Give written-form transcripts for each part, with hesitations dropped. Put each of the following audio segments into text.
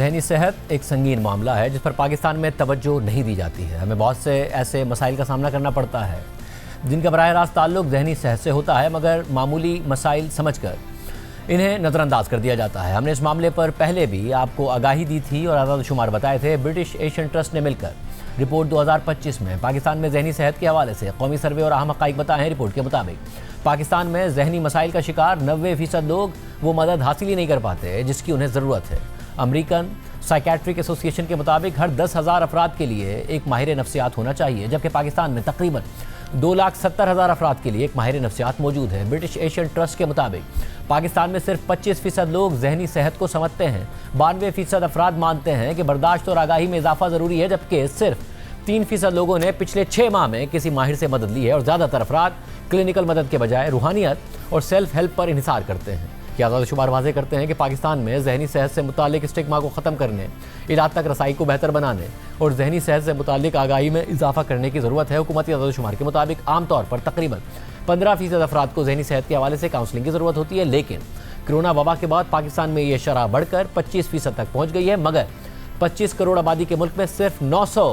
ज़हनी सेहत एक संगीन मामला है जिस पर पाकिस्तान में तवज्जो नहीं दी जाती है। हमें बहुत से ऐसे मसाइल का सामना करना पड़ता है जिनका बराह रास्त ताल्लुक ज़हनी सेहत से होता है, मगर मामूली मसाइल समझकर इन्हें नज़रअंदाज कर दिया जाता है। हमने इस मामले पर पहले भी आपको आगाही दी थी और आज़ाद शुमार बताए थे। ब्रिटिश एशियन ट्रस्ट ने मिलकर रिपोर्ट 2025 में पाकिस्तान में ज़हनी सेहत के हवाले से कौमी सर्वे और अहम हक़ाइक़ बताए हैं। रिपोर्ट के मुताबिक पाकिस्तान में ज़हनी मसाइल का शिकार 90% लोग वो मदद हासिल ही नहीं कर पाते जिसकी उन्हें ज़रूरत है। अमेरिकन साइकेट्रिक एसोसिएशन के मुताबिक हर 10,000 अफराद के लिए एक माहिर नफ्सियात होना चाहिए, जबकि पाकिस्तान में तकरीबन 2,70,000 अफराद के लिए एक माहिर नफ्सियात मौजूद है। ब्रिटिश एशियन ट्रस्ट के मुताबिक पाकिस्तान में सिर्फ 25% लोग ज़हनी सेहत को समझते हैं। 92% अफराद मानते हैं कि बर्दाश्त और आगाही में इजाफा ज़रूरी है, जबकि सिर्फ 3% लोगों ने पिछले 6 माह में किसी माहिर से मदद ली है और ज़्यादातर अफराद क्लिनिकल मदद के बजाय रूहानियत और सेल्फ हेल्प पर इन्हिसार करते हैं। आज़ाद शुमार वाज़े करते हैं कि पाकिस्तान में ज़हनी सेहत से मुतालिक स्टिग्मा को ख़त्म करने, इलाज तक रसाई को बेहतर बनाने और ज़हनी सेहत से मुतालिक आगाही में इजाफा करने की ज़रूरत है। हुकूमती आज़ाद शुमार के मुताबिक आमतौर पर तकरीबन 15% अफराद को ज़हनी सेहत के हवाले से काउंसलिंग की ज़रूरत होती है, लेकिन कोरोना वबा के बाद पाकिस्तान में ये शरह बढ़कर 25% तक पहुँच गई है। मगर 25 करोड़ आबादी के मुल्क में सिर्फ 900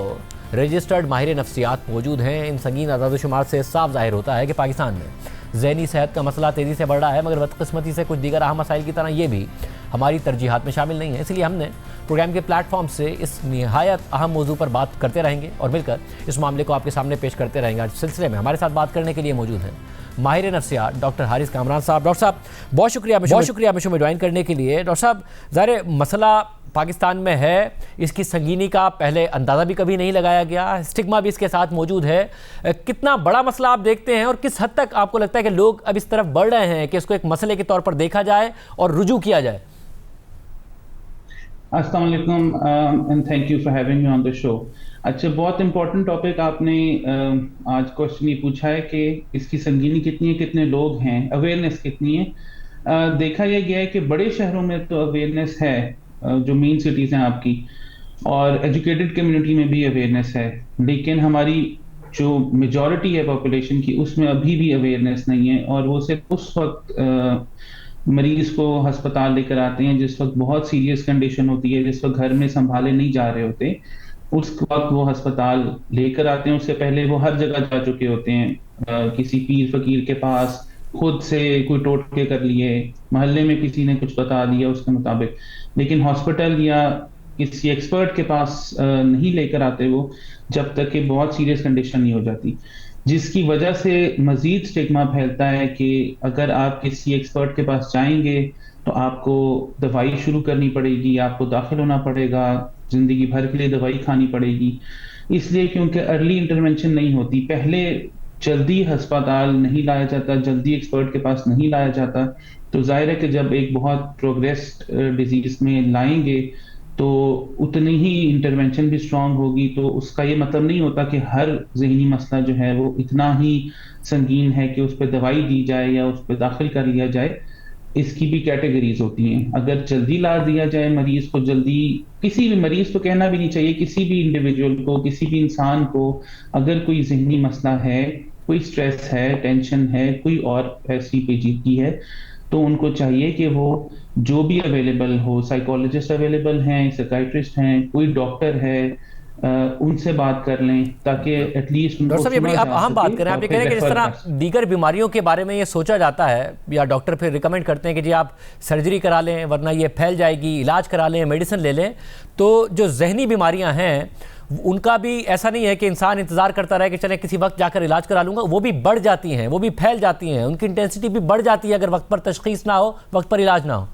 रजिस्टर्ड माहिर नफ्सियात मौजूद हैं। इन संगीन आज़ाद शुमार से साफ जाहिर होता है कि पाकिस्तान में ज़हनी सेहत का मसला तेज़ी से बढ़ रहा है, मगर बदकिस्मती से कुछ दीगर अहम मसाइल की तरह ये भी हमारी तरजीहात में शामिल नहीं है। इसलिए हमने प्रोग्राम के प्लेटफॉर्म से इस निहायत अहम मौजू पर बात करते रहेंगे और मिलकर इस मामले को आपके सामने पेश करते रहेंगे। आज सिलसिले में हमारे साथ बात करने के लिए मौजूद हैं माहिर नफ्सियात डॉक्टर हारिस कामरान साहब। डॉक्टर साहब बहुत शुक्रिया हमें शो में ज्वाइन करने के लिए। डॉक्टर साहब, ज़ाहिर मसला पाकिस्तान में है, इसकी संगीनी का पहले अंदाज़ा भी कभी नहीं लगाया गया, स्टिग्मा भी इसके साथ मौजूद है। कितना बड़ा मसला आप देखते हैं और किस हद तक आपको लगता है कि लोग अब इस तरफ बढ़ रहे हैं कि इसको एक मसले के तौर पर देखा जाए और रुजू किया जाए? अस्सलाम वालेकुम and thank you for having me on the show. अच्छा, बहुत इंपॉर्टेंट टॉपिक आपने आज क्वेश्चन ये पूछा है कि इसकी संगीनी कितनी है, कितने लोग हैं, अवेयरनेस कितनी है। देखा यह गया है कि बड़े शहरों में तो अवेयरनेस है, जो मेन सिटीज़ हैं आपकी, और एजुकेटेड कम्युनिटी में भी अवेयरनेस है, लेकिन हमारी जो मेजॉरिटी है पॉपुलेशन की उसमें अभी भी अवेयरनेस नहीं है। और वो सिर्फ उस वक्त मरीज को अस्पताल लेकर आते हैं जिस वक्त बहुत सीरियस कंडीशन होती है, जिस वक्त घर में संभाले नहीं जा रहे होते, उस वक्त वो अस्पताल लेकर आते हैं। उससे पहले वो हर जगह जा चुके होते हैं, किसी पीर फकीर के पास, खुद से कोई टोटके कर लिए, मोहल्ले में किसी ने कुछ बता दिया उसके मुताबिक, लेकिन हॉस्पिटल या किसी एक्सपर्ट के पास नहीं लेकर आते वो, जब तक कि बहुत सीरियस कंडीशन नहीं हो जाती, जिसकी वजह से मजीद स्टिग्मा फैलता है कि अगर आप किसी एक्सपर्ट के पास जाएंगे तो आपको दवाई शुरू करनी पड़ेगी, आपको दाखिल होना पड़ेगा, जिंदगी भर के लिए दवाई खानी पड़ेगी। इसलिए क्योंकि अर्ली इंटरवेंशन नहीं होती, पहले जल्दी अस्पताल नहीं लाया जाता, जल्दी एक्सपर्ट के पास नहीं लाया जाता, तो जाहिर है कि जब एक बहुत प्रोग्रेस्ड डिजीज में लाएंगे तो उतनी ही इंटरवेंशन भी स्ट्रांग होगी। तो उसका ये मतलब नहीं होता कि हर जहनी मसला जो है वो इतना ही संगीन है कि उस पर दवाई दी जाए या उस पर दाखिल कर लिया जाए। इसकी भी कैटेगरीज होती हैं। अगर जल्दी ला दिया जाए मरीज को, जल्दी, किसी भी मरीज तो कहना भी नहीं चाहिए, किसी भी इंडिविजुअल को, किसी भी इंसान को अगर कोई जहनी मसला है, कोई स्ट्रेस है, टेंशन है, कोई और ऐसी पेचीदगी है, तो उनको चाहिए कि वो जो भी अवेलेबल हो, साइकोलॉजिस्ट अवेलेबल हैं, साइकाइट्रिस्ट हैं, कोई डॉक्टर है, उनसे बात कर लें ताकि एटलीस्ट डॉक्टर साहब ये बड़ी आप अहम बात करें। आप ये कह रहे हैं कि जिस तरह दीगर बीमारियों के बारे में ये सोचा जाता है या डॉक्टर फिर रिकमेंड करते हैं कि जी आप सर्जरी करा लें वरना ये फैल जाएगी, इलाज करा लें, मेडिसिन ले लें, तो जो जहनी बीमारियां हैं उनका भी ऐसा नहीं है कि इंसान इंतजार करता रहे कि चले किसी वक्त जाकर इलाज करा लूंगा। वो भी बढ़ जाती हैं, वो भी फैल जाती हैं, उनकी इंटेंसिटी भी बढ़ जाती है अगर वक्त पर तशखीस ना हो, वक्त पर इलाज ना हो।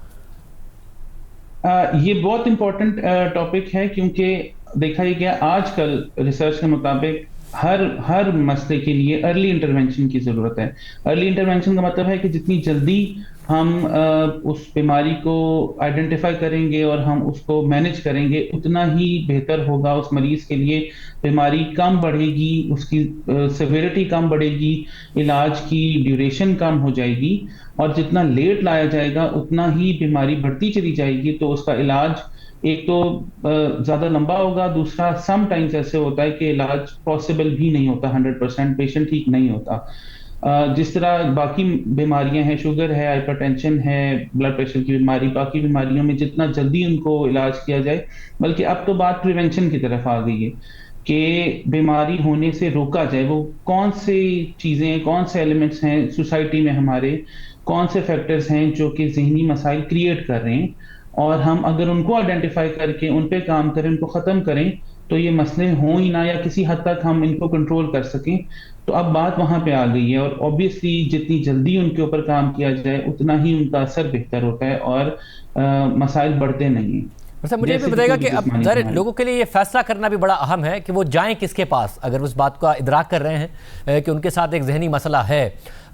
ये बहुत इंपॉर्टेंट टॉपिक है, क्योंकि देखा ही गया आजकल रिसर्च के मुताबिक हर मसले के लिए अर्ली इंटरवेंशन की जरूरत है। अर्ली इंटरवेंशन का मतलब है कि जितनी जल्दी हम उस बीमारी को आइडेंटिफाई करेंगे और हम उसको मैनेज करेंगे, उतना ही बेहतर होगा उस मरीज के लिए। बीमारी कम बढ़ेगी, उसकी सिवियरिटी कम बढ़ेगी, इलाज की ड्यूरेशन कम हो जाएगी, और जितना लेट लाया जाएगा उतना ही बीमारी बढ़ती चली जाएगी। तो उसका इलाज एक तो ज्यादा लंबा होगा, दूसरा समटाइम्स ऐसे होता है कि इलाज पॉसिबल भी नहीं होता, 100% पेशेंट ठीक नहीं होता। जिस तरह बाकी बीमारियां हैं, शुगर है, हाइपरटेंशन है, ब्लड प्रेशर की बीमारी, बाकी बीमारियों में जितना जल्दी उनको इलाज किया जाए, बल्कि अब तो बात प्रिवेंशन की तरफ आ गई है कि बीमारी होने से रोका जाए। वो कौन सी चीजें, कौन से एलिमेंट्स हैं सोसाइटी में हमारे, कौन से फैक्टर्स हैं जो कि जहनी मसाइल क्रिएट कर रहे हैं, और हम अगर उनको आइडेंटिफाई करके उन पे काम करें, उनको खत्म करें, तो ये मसले हों ही ना, या किसी हद तक हम इनको कंट्रोल कर सकें। तो अब बात वहां पे आ गई है, और ऑब्वियसली जितनी जल्दी उनके ऊपर काम किया जाए उतना ही उनका असर बेहतर होता है और मसाइल बढ़ते नहीं हैं। सर मुझे ये भी जैसे कि बताइएगा कोई कि भी अब जिस्मानी ज़ाहिर बीमारी। लोगों के लिए ये फैसला करना भी बड़ा अहम है कि वो जाएं किसके पास, अगर उस बात का इदराक कर रहे हैं कि उनके साथ एक जहनी मसला है।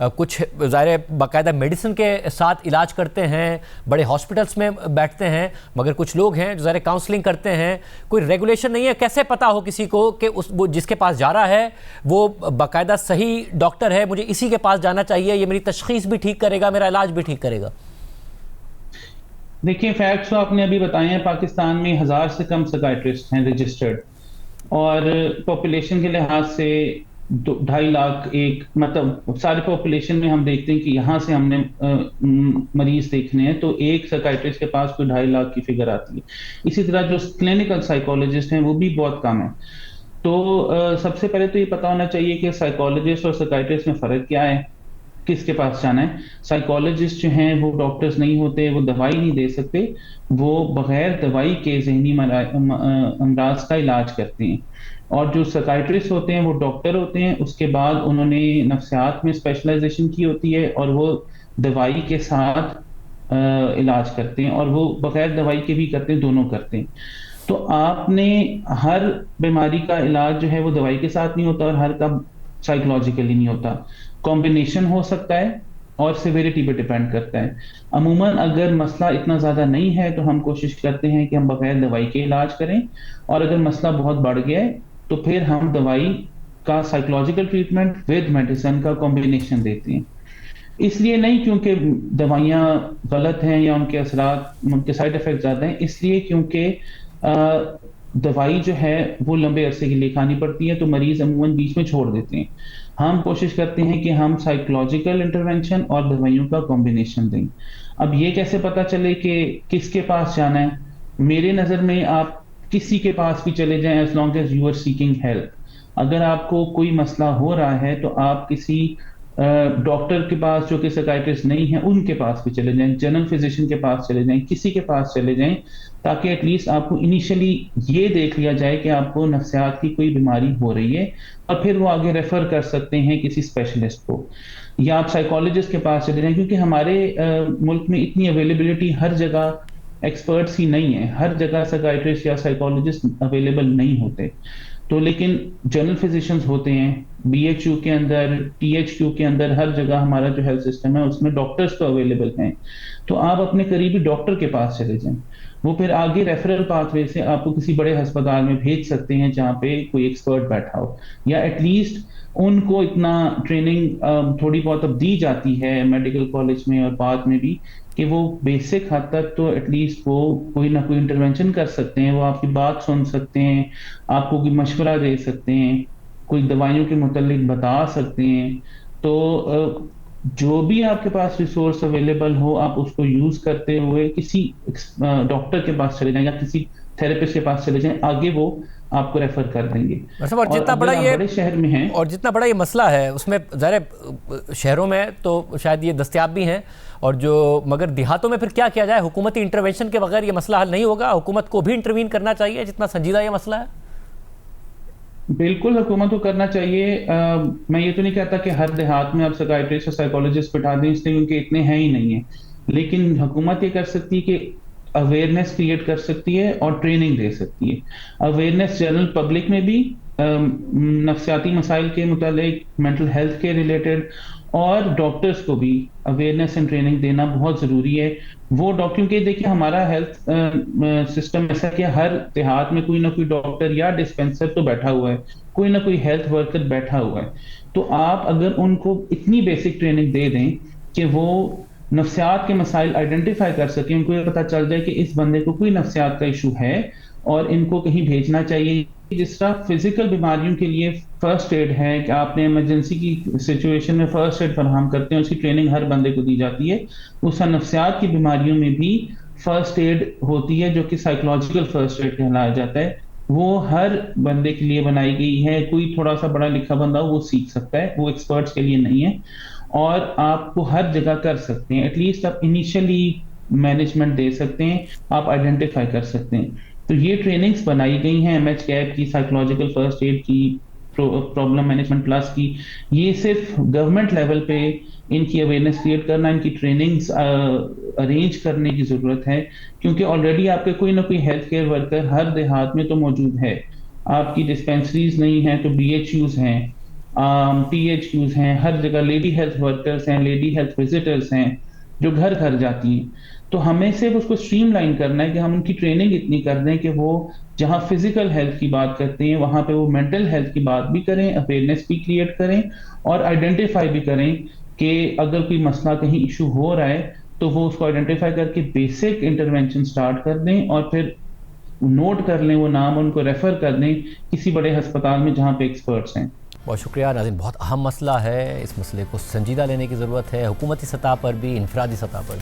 कुछ ज़ाहिर बाकायदा मेडिसिन के साथ इलाज करते हैं, बड़े हॉस्पिटल्स में बैठते हैं, मगर कुछ लोग हैं जो ज़ाहिर काउंसलिंग करते हैं। कोई रेगुलेशन नहीं है, कैसे पता हो किसी को कि वो जिसके पास जा रहा है वो बाकायदा सही डॉक्टर है, मुझे इसी के पास जाना चाहिए, ये मेरी तशखीस भी ठीक करेगा, मेरा इलाज भी ठीक करेगा? देखिए, फैक्ट्स तो आपने अभी बताए हैं। पाकिस्तान में 1000 से कम साइकियाट्रिस्ट हैं रजिस्टर्ड, और पॉपुलेशन के लिहाज से 2.5 लाख, एक मतलब सारे पॉपुलेशन में हम देखते हैं कि यहाँ से हमने मरीज देखने हैं तो एक साइकियाट्रिस्ट के पास कोई 2.5 लाख की फिगर आती है। इसी तरह जो क्लिनिकल साइकोलॉजिस्ट हैं वो भी बहुत कम है। तो सबसे पहले तो ये पता होना चाहिए कि साइकोलॉजिस्ट और साइकियाट्रिस्ट में फर्क क्या है, किसके पास जाना है। साइकोलॉजिस्ट जो हैं वो डॉक्टर्स नहीं होते, वो दवाई नहीं दे सकते, वो बगैर दवाई के जहनी अमराज का इलाज करते हैं। और जो साइकियाट्रिस्ट होते हैं वो डॉक्टर होते हैं, उसके बाद उन्होंने नफ्सियात में स्पेशलाइजेशन की होती है, और वो दवाई के साथ इलाज करते हैं, और वो बगैर दवाई के भी करते हैं, दोनों करते हैं। तो आपने हर बीमारी का इलाज जो है वो दवाई के साथ नहीं होता, और हर का साइकोलॉजिकली नहीं होता। कॉम्बिनेशन हो सकता है और सिविरिटी पे डिपेंड करता है। अमूमन अगर मसला इतना ज्यादा नहीं है तो हम कोशिश करते हैं कि हम बगैर दवाई के इलाज करें, और अगर मसला बहुत बढ़ गया है तो फिर हम दवाई का साइकोलॉजिकल ट्रीटमेंट विद मेडिसिन का कॉम्बिनेशन देते हैं। इसलिए नहीं क्योंकि दवाइयाँ गलत हैं या उनके असरात, उनके साइड इफेक्ट ज्यादा हैं, इसलिए क्योंकि दवाई जो है वो लंबे अरसे के लिए खानी पड़ती है, तो मरीज अमूमन बीच में छोड़ देते हैं। हम कोशिश करते हैं कि हम साइकोलॉजिकल इंटरवेंशन और दवाइयों का कॉम्बिनेशन दें। अब ये कैसे पता चले कि किसके पास जाना है? मेरे नज़र में आप किसी के पास भी चले जाएं, as long as you are seeking help. अगर आपको कोई मसला हो रहा है तो आप किसी डॉक्टर के पास जो कि साइकियाट्रिस्ट नहीं है उनके पास भी चले जाएं, जनरल फिजिशियन के पास चले जाएं, किसी के पास चले जाएं, ताकि एटलीस्ट आपको इनिशियली ये देख लिया जाए कि आपको नफ्सियात की कोई बीमारी हो रही है, और फिर वो आगे रेफर कर सकते हैं किसी स्पेशलिस्ट को, या आप साइकोलॉजिस्ट के पास चले जाएं। क्योंकि हमारे मुल्क में इतनी अवेलेबिलिटी हर जगह एक्सपर्ट्स ही नहीं है, हर जगह साइकियाट्रिस्ट या साइकोलॉजिस्ट अवेलेबल नहीं होते। तो लेकिन जनरल फिजिशियंस होते हैं, बीएचयू के अंदर, टीएचक्यू के अंदर, हर जगह हमारा जो हेल्थ सिस्टम है उसमें डॉक्टर्स तो अवेलेबल हैं। तो आप अपने करीबी डॉक्टर के पास चले जाएं, वो फिर आगे रेफरल पाथवे से आपको किसी बड़े अस्पताल में भेज सकते हैं जहाँ पे कोई एक्सपर्ट बैठा हो, या एटलीस्ट उनको इतना ट्रेनिंग थोड़ी बहुत अब दी जाती है मेडिकल कॉलेज में और बाद में भी, कि वो बेसिक हद तक तो एटलीस्ट वो कोई ना कोई इंटरवेंशन कर सकते हैं, वो आपकी बात सुन सकते हैं, आपको कोई मशवरा दे सकते हैं, कोई दवाइयों के मुतालिक बता सकते हैं। तो जो भी आपके पास रिसोर्स अवेलेबल हो आप उसको यूज करते हुए किसी डॉक्टर के पास चले जाएं या किसी थेरेपिस्ट के पास चले जाएं, आगे वो आपको रेफर कर देंगे। और जितना बड़ा ये बड़े शहर में है, और जितना बड़ा ये मसला है उसमें ज़ाहिर शहरों में तो शायद ये दस्तयाब भी हैं, और जो मगर देहातों में फिर क्या किया जाए? हुकूमती इंटरवेंशन के बगैर ये मसला हल नहीं होगा, हुकूमत को भी इंटरवीन करना चाहिए, जितना संजीदा ये मसला है। बिल्कुल हुकूमत को करना चाहिए। मैं ये तो नहीं कहता कि हर देहात में आप साइकियाट्रिस्ट और साइकोलॉजिस्ट बिठा दें, इसलिए क्योंकि इतने हैं ही नहीं है, लेकिन हुकूमत ये कर सकती है कि अवेयरनेस क्रिएट कर सकती है और ट्रेनिंग दे सकती है। अवेयरनेस जनरल पब्लिक में भी नफ्सियाती मसाइल के मुतालिक, मेंटल हेल्थ के रिलेटेड, और डॉक्टर्स को भी अवेयरनेस एंड ट्रेनिंग देना बहुत जरूरी है। वो डॉक्टर के देखिए हमारा हेल्थ सिस्टम ऐसा कि हर देहात में कोई ना कोई डॉक्टर या डिस्पेंसर तो बैठा हुआ है, कोई ना कोई हेल्थ वर्कर बैठा हुआ है। तो आप अगर उनको इतनी बेसिक ट्रेनिंग दे दें कि वो नफ्सियात के मसाइल आइडेंटिफाई कर सकें, उनको ये पता चल जाए कि इस बंदे को कोई नफ्सियात का इशू है और इनको कहीं भेजना चाहिए जिस तरह फिजिकल बीमारियों के लिए फर्स्ट एड है कि आपने इमरजेंसी की सिचुएशन में फर्स्ट एड फराहम करते हैं, उसकी ट्रेनिंग हर बंदे को दी जाती है। उस नफ्सियात की बीमारियों में भी फर्स्ट एड होती है जो कि साइकोलॉजिकल फर्स्ट एड कहलाया जाता है। वो हर बंदे के लिए बनाई गई है। कोई थोड़ा सा बड़ा लिखा बंदा हो वो सीख सकता है, वो एक्सपर्ट्स के लिए नहीं है। और आपको हर जगह कर सकते हैं, एटलीस्ट आप इनिशियली मैनेजमेंट दे सकते हैं, आप आइडेंटिफाई कर सकते हैं। तो ये ट्रेनिंग्स बनाई गई हैं एमएच कैप की, साइकोलॉजिकल फर्स्ट एड की, प्रॉब्लम मैनेजमेंट प्लस की। ये सिर्फ गवर्नमेंट लेवल पे इनकी अवेयरनेस क्रिएट करना, इनकी ट्रेनिंग्स अरेंज करने की जरूरत है, क्योंकि ऑलरेडी आपके कोई ना कोई हेल्थ केयर वर्कर हर देहात में तो मौजूद है। आपकी डिस्पेंसरीज नहीं है तो बीएचयूज हैं, पीएचयूज हैं, हर जगह लेडी हेल्थ वर्कर्स हैं, लेडी हेल्थ विजिटर्स हैं जो घर घर जाती हैं। तो हमें सिर्फ उसको स्ट्रीमलाइन करना है कि हम उनकी ट्रेनिंग इतनी कर दें कि वो जहां फिजिकल हेल्थ की बात करते हैं वहां पे वो मेंटल हेल्थ की बात भी करें, अवेयरनेस भी क्रिएट करें और आइडेंटिफाई भी करें कि अगर कोई मसला कहीं इशू हो रहा है तो वो उसको आइडेंटिफाई करके बेसिक इंटरवेंशन स्टार्ट कर दें और फिर नोट कर लें वो नाम, उनको रेफर कर दें किसी बड़े अस्पताल में जहां पे एक्सपर्ट्स हैं। बहुत शुक्रिया नाज़रीन, बहुत अहम मसला है, इस मसले को संजीदा लेने की ज़रूरत है, हुकूमती सतह पर भी, इनफरादी सतह पर भी।